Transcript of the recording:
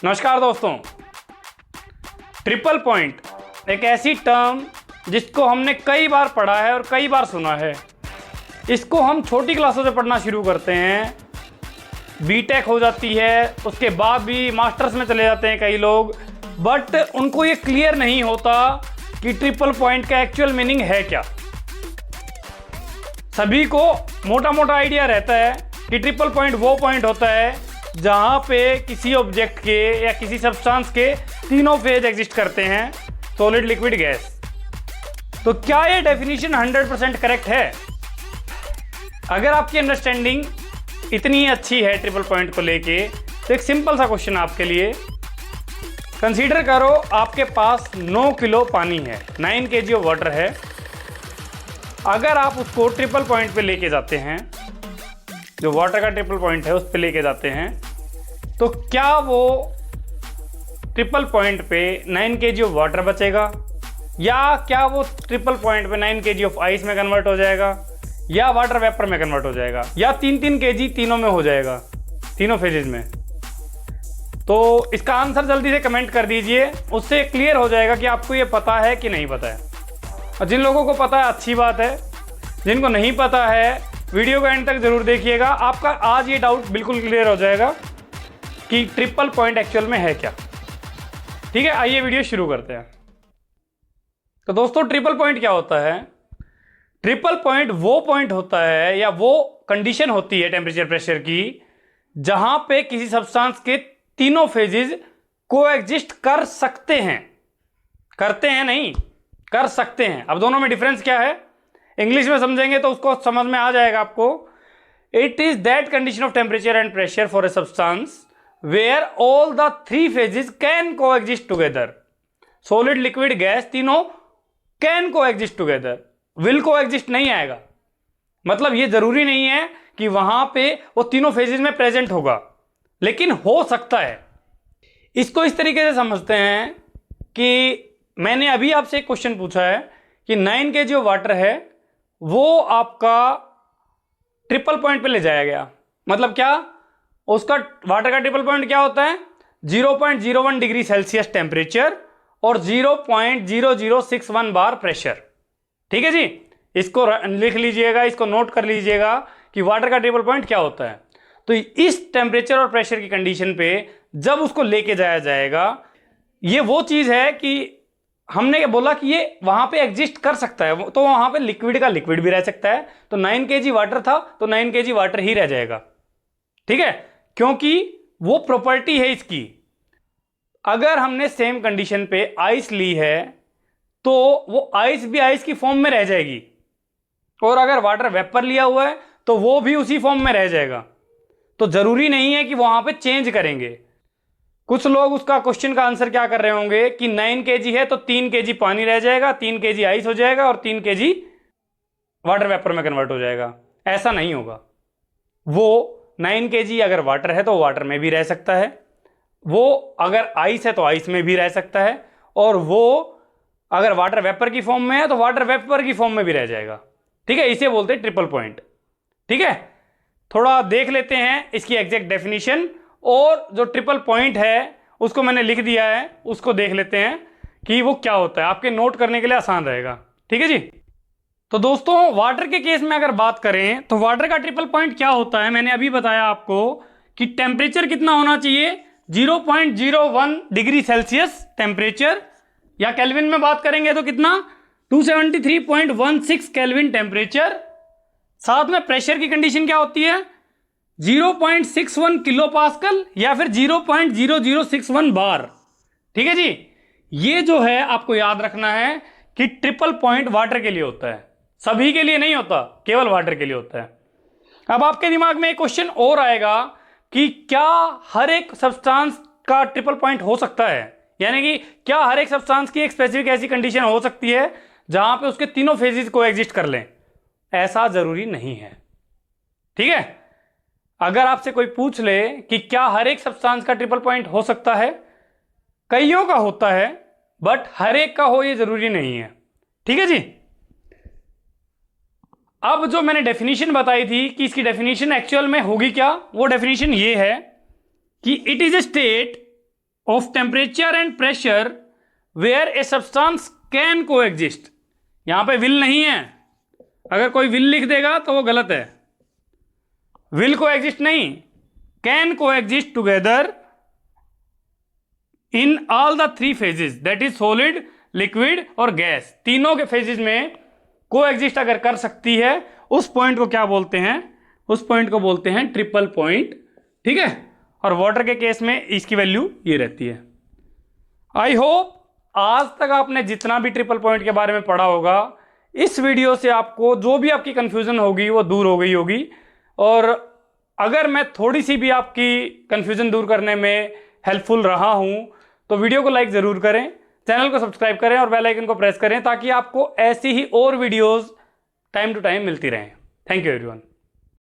नमस्कार दोस्तों। Triple point एक ऐसी टर्म जिसको हमने कई बार पढ़ा है और कई बार सुना है। इसको हम छोटी क्लासों से पढ़ना शुरू करते हैं, बीटेक हो जाती है, उसके बाद भी मास्टर्स में चले जाते हैं कई लोग, बट उनको ये क्लियर नहीं होता कि ट्रिपल पॉइंट का एक्चुअल मीनिंग है क्या। सभी को मोटा मोटा आइडिया रहता है कि ट्रिपल पॉइंट वो पॉइंट होता है जहाँ पे किसी ऑब्जेक्ट के या किसी सब्सटेंस के तीनों फेज एग्जिस्ट करते हैं, सॉलिड, लिक्विड, गैस। तो क्या ये डेफिनेशन 100% करेक्ट है? अगर आपकी अंडरस्टैंडिंग इतनी अच्छी है ट्रिपल पॉइंट को लेके, तो एक सिंपल सा क्वेश्चन आपके लिए। कंसीडर करो आपके पास 9 किलो पानी है, 9 kg ऑफ वाटर है। अगर आप उसको ट्रिपल पॉइंट पे लेके जाते हैं, जो वाटर का ट्रिपल पॉइंट है उस पे लेके जाते हैं, तो क्या वो ट्रिपल पॉइंट पे 9 kg ऑफ वाटर बचेगा, या क्या वो ट्रिपल पॉइंट पे 9 kg ऑफ आइस में कन्वर्ट हो जाएगा, या वाटर वेपर में कन्वर्ट हो जाएगा, या 3-3 kg तीनों में हो जाएगा, तीनों फेजेज में? तो इसका आंसर जल्दी से कमेंट कर दीजिए, उससे क्लियर हो जाएगा कि आपको ये पता है कि नहीं पता है। और जिन लोगों को पता है अच्छी बात है, जिनको नहीं पता है वीडियो को एंड तक जरूर देखिएगा, आपका आज ये डाउट बिल्कुल क्लियर हो जाएगा कि ट्रिपल पॉइंट एक्चुअल में है क्या। ठीक है, आइए वीडियो शुरू करते हैं। तो दोस्तों, ट्रिपल पॉइंट क्या होता है? ट्रिपल पॉइंट वो पॉइंट होता है या वो कंडीशन होती है टेम्परेचर प्रेशर की, जहां पे किसी सब्सटेंस के तीनों फेजेस कोएग्जिस्ट कर सकते हैं। करते हैं नहीं, कर सकते हैं। अब दोनों में डिफरेंस क्या है, इंग्लिश में समझेंगे तो उसको समझ में आ जाएगा आपको। It is that condition of temperature and pressure for a substance where all the 3 phases can coexist together. Solid, liquid, gas तीनों can coexist together. Will coexist नहीं आएगा। मतलब ये जरूरी नहीं है कि वहां पे वो तीनों फेजेस में प्रेजेंट होगा, लेकिन हो सकता है। इसको इस तरीके से समझते हैं कि मैंने अभी आपसे एक क्वेश्चन पूछा है कि 9 kg जो वाटर है वो आपका ट्रिपल पॉइंट पे ले जाया गया। मतलब क्या? उसका वाटर का ट्रिपल पॉइंट क्या होता है? 0.01 डिग्री सेल्सियस टेम्परेचर और 0.0061 बार प्रेशर। ठीक है जी, इसको लिख लीजिएगा, इसको नोट कर लीजिएगा कि वाटर का ट्रिपल पॉइंट क्या होता है। तो इस टेम्परेचर और प्रेशर की कंडीशन पे जब उसको लेके जाया जाएगा, ये वो चीज है कि हमने बोला कि ये वहां पे एग्जिस्ट कर सकता है, तो वहां पे लिक्विड का लिक्विड भी रह सकता है। तो 9 kg वाटर था तो 9 kg वाटर ही रह जाएगा। ठीक है, क्योंकि वो प्रॉपर्टी है इसकी। अगर हमने सेम कंडीशन पे आइस ली है तो वो आइस भी आइस की फॉर्म में रह जाएगी, और अगर वाटर वेपर लिया हुआ है तो वो भी उसी फॉर्म में रह जाएगा। तो जरूरी नहीं है कि वहां पे चेंज करेंगे। कुछ लोग उसका क्वेश्चन का आंसर क्या कर रहे होंगे कि 9 kg है तो 3 kg पानी रह जाएगा, 3 kg आइस हो जाएगा और 3 kg वाटर वेपर में कन्वर्ट हो जाएगा। ऐसा नहीं होगा। वो 9 kg अगर वाटर है तो वाटर में भी रह सकता है, वो अगर आइस है तो आइस में भी रह सकता है, और वो अगर वाटर वेपर की फॉर्म में है तो वाटर वेपर की फॉर्म में भी रह जाएगा। ठीक है, इसे बोलते हैं ट्रिपल पॉइंट। ठीक है, थोड़ा देख लेते हैं इसकी एग्जैक्ट डेफिनेशन, और जो ट्रिपल पॉइंट है उसको मैंने लिख दिया है, उसको देख लेते हैं कि वो क्या होता है। आपके नोट करने के लिए आसान रहेगा। ठीक है जी। तो दोस्तों, वाटर के केस में अगर बात करें तो वाटर का ट्रिपल पॉइंट क्या होता है, मैंने अभी बताया आपको कि टेम्परेचर कितना होना चाहिए, 0.01 डिग्री सेल्सियस टेम्परेचर, या केल्विन में बात करेंगे तो कितना, 273.16 केल्विन टेम्परेचर। साथ में प्रेशर की कंडीशन क्या होती है, 0.61 किलो पास्कल या फिर 0.0061 बार। ठीक है जी, ये जो है आपको याद रखना है कि ट्रिपल पॉइंट वाटर के लिए होता है, सभी के लिए नहीं होता, केवल वाटर के लिए होता है। अब आपके दिमाग में एक क्वेश्चन और आएगा कि क्या हर एक सब्सटेंस का ट्रिपल पॉइंट हो सकता है, यानी कि क्या हर एक सब्सटेंस की एक स्पेसिफिक ऐसी कंडीशन हो सकती है जहां पे उसके तीनों फेजेस को एग्जिस्ट कर लें? ऐसा जरूरी नहीं है। ठीक है, अगर आपसे कोई पूछ ले कि क्या हर एक सब्सटेंस का ट्रिपल पॉइंट हो सकता है, कईयों का होता है, बट हर एक का हो ये जरूरी नहीं है। ठीक है जी। अब जो मैंने डेफिनेशन बताई थी कि इसकी डेफिनेशन एक्चुअल में होगी क्या, वो डेफिनेशन ये है कि it is a state of temperature and pressure where a substance can coexist. यहां पे विल नहीं है, अगर कोई विल लिख देगा तो वो गलत है। विल को एग्जिस्ट नहीं, कैन को exist together in all the three phases, that is solid, liquid और गैस। तीनों के फेजेस में को एग्जिस्ट अगर कर सकती है, उस पॉइंट को क्या बोलते हैं? उस पॉइंट को बोलते हैं ट्रिपल पॉइंट। ठीक है, और वाटर के केस में इसकी वैल्यू ये रहती है। आई होप आज तक आपने जितना भी ट्रिपल पॉइंट के बारे में पढ़ा होगा, इस वीडियो से आपको जो भी आपकी कंफ्यूजन होगी वो दूर हो गई होगी। और अगर मैं थोड़ी सी भी आपकी कंफ्यूजन दूर करने में हेल्पफुल रहा हूं तो वीडियो को लाइक ज़रूर करें, चैनल को सब्सक्राइब करें और बेल आइकन को प्रेस करें ताकि आपको ऐसी ही और वीडियोस टाइम टू टाइम मिलती रहें। Thank you everyone.